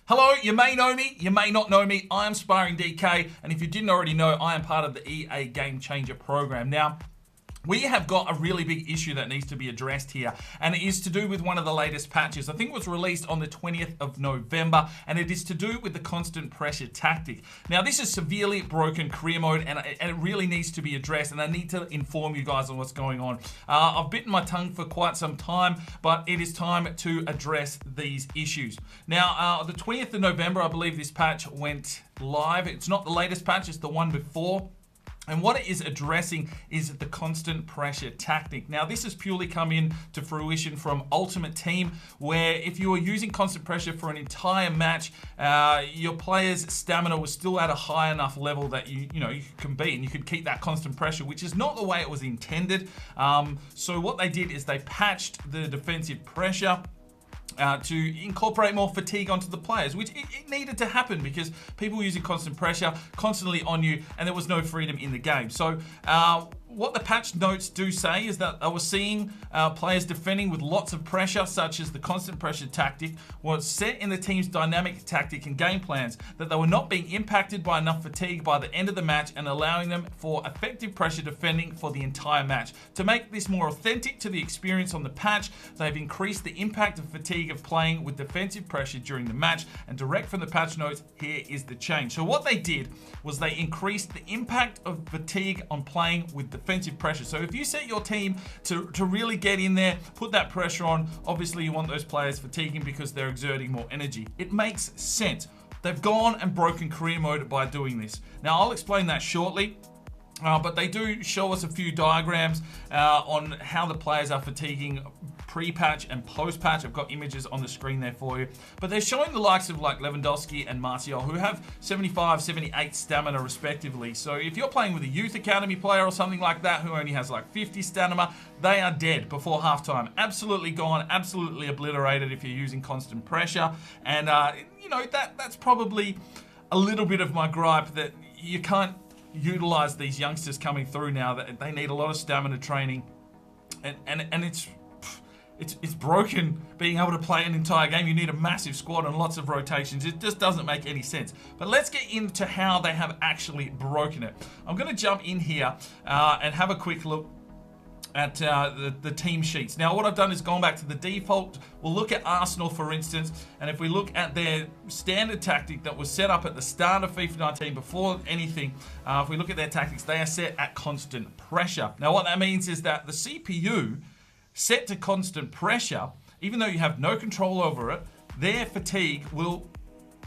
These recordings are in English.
Hello, you may know me, you may not know me. I am Sparring DK, and if you didn't already know, I am part of the EA Game Changer program. Now, we have got a really big issue that needs to be addressed here, and it is to do with one of the latest patches. I think it was released on the 20th of November, and it is to do with the constant pressure tactic. Now, this is severely broken career mode, and it really needs to be addressed, and I need to inform you guys on what's going on. I've bitten my tongue for quite some time, but it is time to address these issues. Now, the 20th of November, I believe this patch went live. It's not the latest patch, it's the one before. And what it is addressing is the constant pressure tactic. Now, this has purely come in to fruition from Ultimate Team, where if you were using constant pressure for an entire match, your player's stamina was still at a high enough level that you can beat, and you could keep that constant pressure, which is not the way it was intended. So what they did is they patched the defensive pressure to incorporate more fatigue onto the players, which it needed to happen because people were using constant pressure constantly on you, and there was no freedom in the game. So what the patch notes do say is that I was seeing players defending with lots of pressure, such as the constant pressure tactic was set in the team's dynamic tactic and game plans, that they were not being impacted by enough fatigue by the end of the match and allowing them for effective pressure defending for the entire match. To make this more authentic to the experience on the patch, they've increased the impact of fatigue of playing with defensive pressure during the match, and direct from the patch notes, here is the change. So what they did was they increased the impact of fatigue on playing with defensive pressure. So if you set your team to really get in there, put that pressure on, obviously you want those players fatiguing because they're exerting more energy. It makes sense. They've gone and broken career mode by doing this. Now, I'll explain that shortly. But they do show us a few diagrams on how the players are fatiguing pre-patch and post-patch. I've got images on the screen there for you. But they're showing the likes of like Lewandowski and Martial, who have 75, 78 stamina respectively. So if you're playing with a youth academy player or something like that who only has like 50 stamina, they are dead before halftime. Absolutely gone, absolutely obliterated if you're using constant pressure. And that's probably a little bit of my gripe, that you can't utilize these youngsters coming through now, that they need a lot of stamina training, and it's broken being able to play an entire game. You need a massive squad and lots of rotations. It just doesn't make any sense. But let's get into how they have actually broken it. I'm going to jump in here and have a quick look at the team sheets. Now, what I've done is gone back to the default. We'll look at Arsenal, for instance, and if we look at their standard tactic that was set up at the start of FIFA 19 before anything, if we look at their tactics, they are set at constant pressure. Now, what that means is that the CPU set to constant pressure, even though you have no control over it, their fatigue will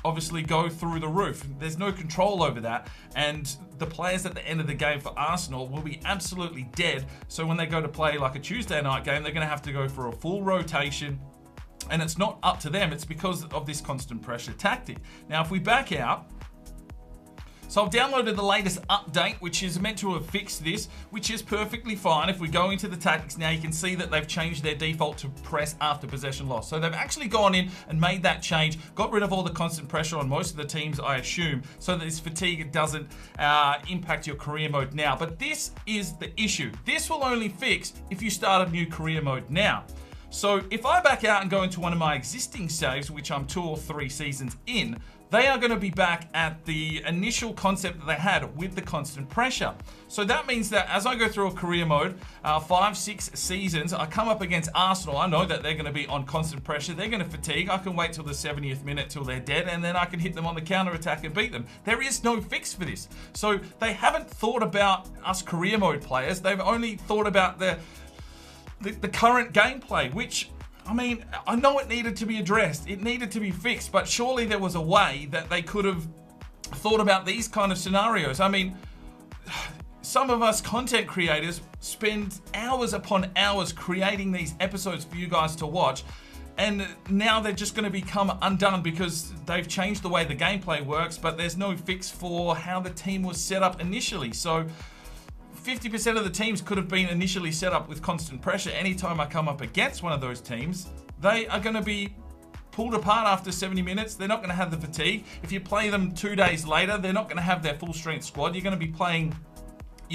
obviously go through the roof. There's no control over that, and the players at the end of the game for Arsenal will be absolutely dead. So when they go to play like a Tuesday night game, they're going to have to go for a full rotation, and it's not up to them. It's because of this constant pressure tactic. Now, if we back out, so I've downloaded the latest update, which is meant to have fixed this, which is perfectly fine. If we go into the tactics now, you can see that they've changed their default to press after possession loss. So they've actually gone in and made that change, got rid of all the constant pressure on most of the teams, I assume, so that this fatigue doesn't impact your career mode now. But this is the issue. This will only fix if you start a new career mode now. So if I back out and go into one of my existing saves, which I'm 2 or 3 seasons in, they are going to be back at the initial concept that they had with the constant pressure. So that means that as I go through a career mode, 5, 6 seasons, I come up against Arsenal. I know that they're going to be on constant pressure. They're going to fatigue. I can wait till the 70th minute till they're dead, and then I can hit them on the counter attack and beat them. There is no fix for this. So they haven't thought about us career mode players. They've only thought about the current gameplay, which, I mean, I know it needed to be addressed. It needed to be fixed, but surely there was a way that they could have thought about these kind of scenarios. I mean, some of us content creators spend hours upon hours creating these episodes for you guys to watch, and now they're just going to become undone because they've changed the way the gameplay works, but there's no fix for how the team was set up initially. So 50% of the teams could have been initially set up with constant pressure. Anytime I come up against one of those teams, they are going to be pulled apart after 70 minutes. They're not going to have the fatigue. If you play them 2 days later, they're not going to have their full strength squad. You're going to be playing,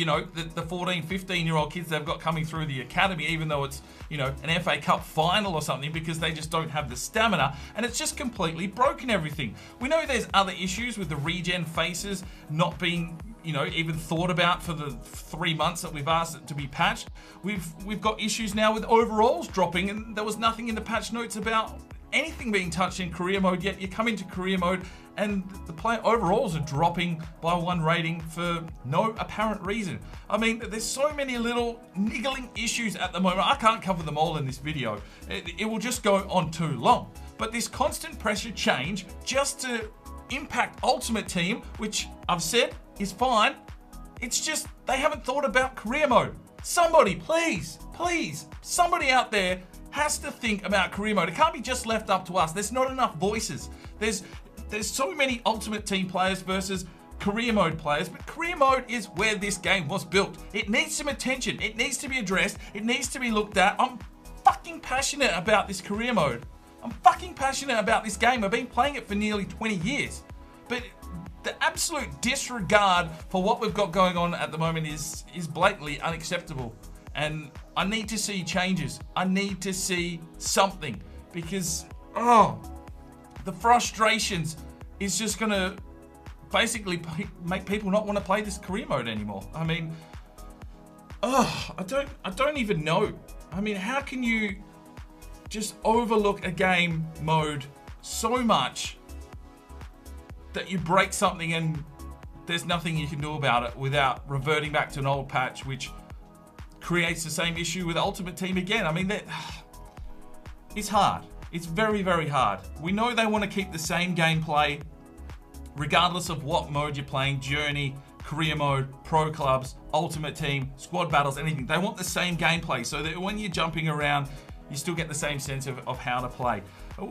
the 14, 15-year-old kids they've got coming through the academy, even though it's, an FA Cup final or something, because they just don't have the stamina, and it's just completely broken everything. We know there's other issues with the regen faces not being, even thought about for the 3 months that we've asked it to be patched. We've got issues now with overalls dropping, and there was nothing in the patch notes about anything being touched in career mode, yet you come into career mode and the player overalls are dropping by 1 rating for no apparent reason. I mean, there's so many little niggling issues at the moment. I can't cover them all in this video. It will just go on too long. But this constant pressure change just to impact Ultimate Team, which I've said is fine, it's just they haven't thought about career mode. Somebody, please, somebody out there has to think about career mode. It can't be just left up to us. There's not enough voices. There's so many Ultimate Team players versus career mode players, but career mode is where this game was built. It needs some attention. It needs to be addressed. It needs to be looked at. I'm fucking passionate about this career mode. I'm fucking passionate about this game. I've been playing it for nearly 20 years. But the absolute disregard for what we've got going on at the moment is blatantly unacceptable. And I need to see changes. I need to see something, because, the frustrations is just going to basically make people not want to play this career mode anymore. I mean, I don't even know. I mean, how can you just overlook a game mode so much that you break something and there's nothing you can do about it without reverting back to an old patch, which creates the same issue with Ultimate Team again? I mean, it's hard. It's very, very hard. We know they want to keep the same gameplay regardless of what mode you're playing: Journey, Career Mode, Pro Clubs, Ultimate Team, Squad Battles, anything. They want the same gameplay so that when you're jumping around, you still get the same sense of how to play.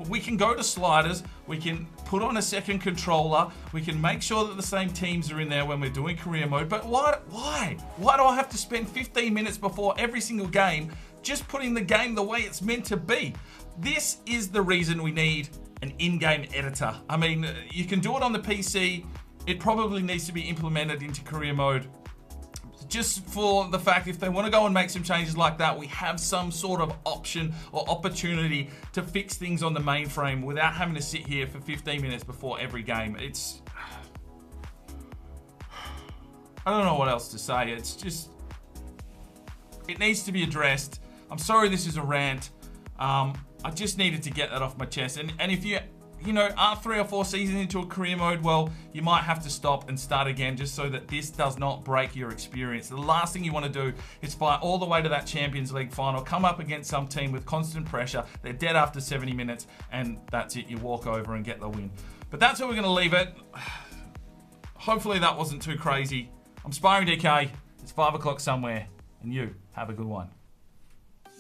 We can go to sliders, we can put on a second controller, we can make sure that the same teams are in there when we're doing career mode, but why? Why do I have to spend 15 minutes before every single game just putting the game the way it's meant to be? This is the reason we need an in-game editor. I mean, you can do it on the PC. It probably needs to be implemented into career mode, just for the fact if they want to go and make some changes like that, we have some sort of option or opportunity to fix things on the mainframe without having to sit here for 15 minutes before every game. I don't know what else to say. It's just, it needs to be addressed. I'm sorry this is a rant. I just needed to get that off my chest. And if you are 3 or 4 seasons into a career mode, well, you might have to stop and start again just so that this does not break your experience. The last thing you want to do is fight all the way to that Champions League final, come up against some team with constant pressure, they're dead after 70 minutes, and that's it, you walk over and get the win. But that's where we're going to leave it. Hopefully that wasn't too crazy. I'm Sparring DK, it's 5 o'clock somewhere, and you have a good one.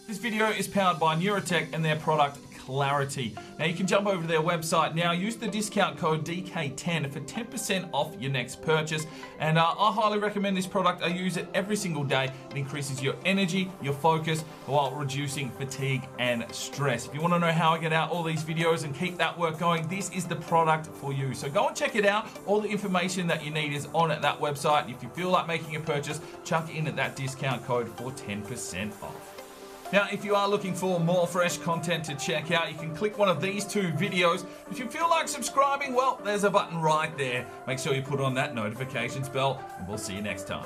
This video is powered by Neurotech and their product Clarity. Now you can jump over to their website now, use the discount code DK10 for 10% off your next purchase. And I highly recommend this product. I use it every single day. It increases your energy, your focus, while reducing fatigue and stress. If you want to know how I get out all these videos and keep that work going, this is the product for you. So go and check it out. All the information that you need is on at that website. If you feel like making a purchase, chuck in at that discount code for 10% off. Now, if you are looking for more fresh content to check out, you can click one of these 2 videos. If you feel like subscribing, well, there's a button right there. Make sure you put on that notifications bell, and we'll see you next time.